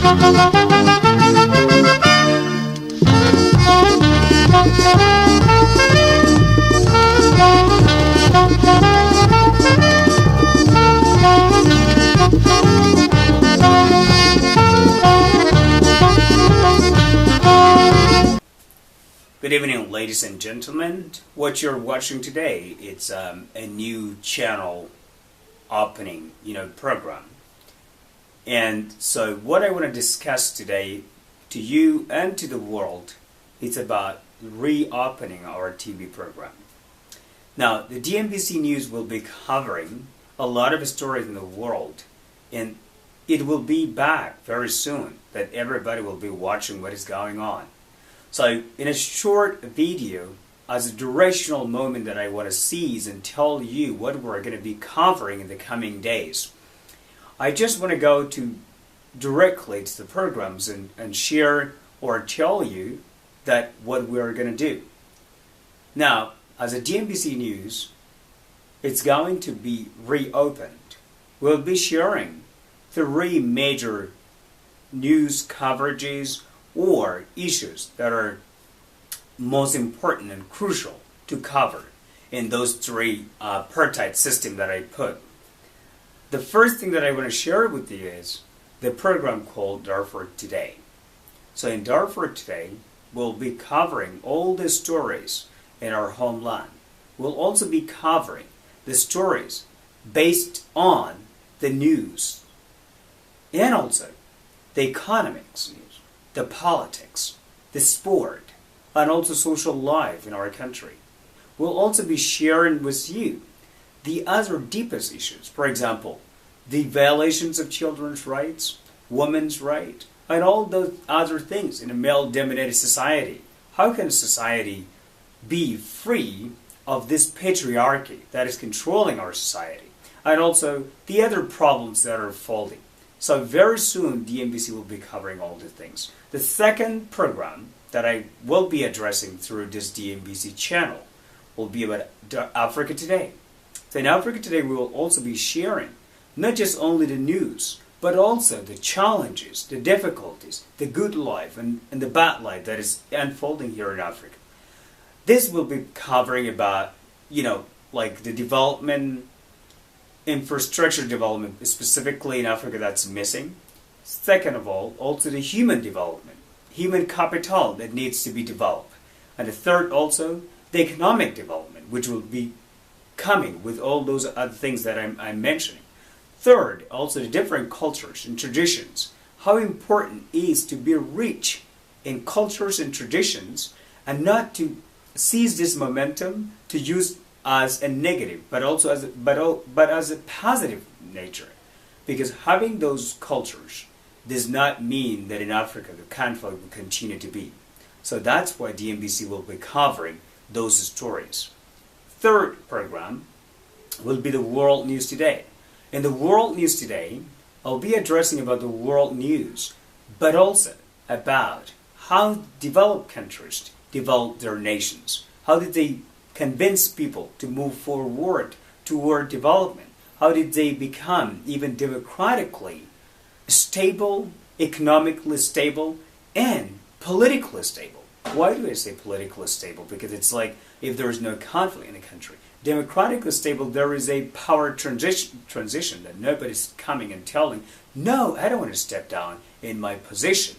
Good evening, ladies and gentlemen. What you're watching today, it's a new channel opening, program. And so what I want to discuss today to you and to the world, it's about reopening our TV program. Now, the DMBC News will be covering a lot of stories in the world, and it will be back very soon that everybody will be watching what is going on. So in a short video, as a directional moment that I want to seize and tell you what we're going to be covering in the coming days, I just want to go directly to the programs and share or tell you that what we're going to do. Now, as a DMBC News, it's going to be reopened. We'll be sharing 3 major news coverages or issues that are most important and crucial to cover in those 3 apartheid system that I put. The first thing that I want to share with you is the program called Darfur Today. So in Darfur Today, we'll be covering all the stories in our homeland. We'll also be covering the stories based on the news and also the economics news, the politics, the sport, and also social life in our country. We'll also be sharing with you the other deepest issues. For example, the violations of children's rights, women's rights, and all those other things in a male-dominated society. How can society be free of this patriarchy that is controlling our society? And also the other problems that are unfolding. So very soon, DMBC will be covering all the things. The second program that I will be addressing through this DMBC channel will be about Africa Today. So in Africa Today, we will also be sharing not just only the news, but also the challenges, the difficulties, the good life and the bad life that is unfolding here in Africa. This will be covering about, like the development, infrastructure development, specifically in Africa, that's missing. Second of all, also the human development, human capital that needs to be developed. And the third also, the economic development, which will be coming with all those other things that I'm mentioning. Third, also the different cultures and traditions. How important it is to be rich in cultures and traditions and not to seize this momentum to use as a negative, but also as a positive nature. Because having those cultures does not mean that in Africa the conflict will continue to be. So that's why DMBC will be covering those stories. Third program will be the World News Today. In the World News Today, I'll be addressing about the world news, but also about how developed countries develop their nations. How did they convince people to move forward toward development? How did they become even democratically stable, economically stable, and politically stable? Why do I say politically stable? Because it's like if there is no conflict in a country. Democratically stable, there is a power transition that nobody's coming and telling, no, I don't want to step down in my position.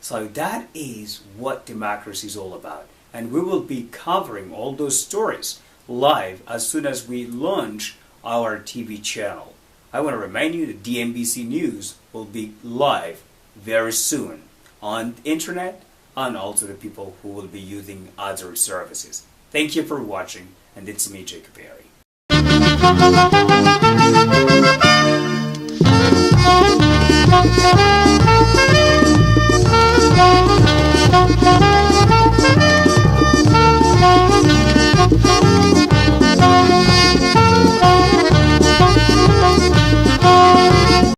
So that is what democracy is all about. And we will be covering all those stories live as soon as we launch our TV channel. I want to remind you that DMBC News will be live very soon on the internet and also the people who will be using other services. Thank you for watching, and it's me, Jacob Berry.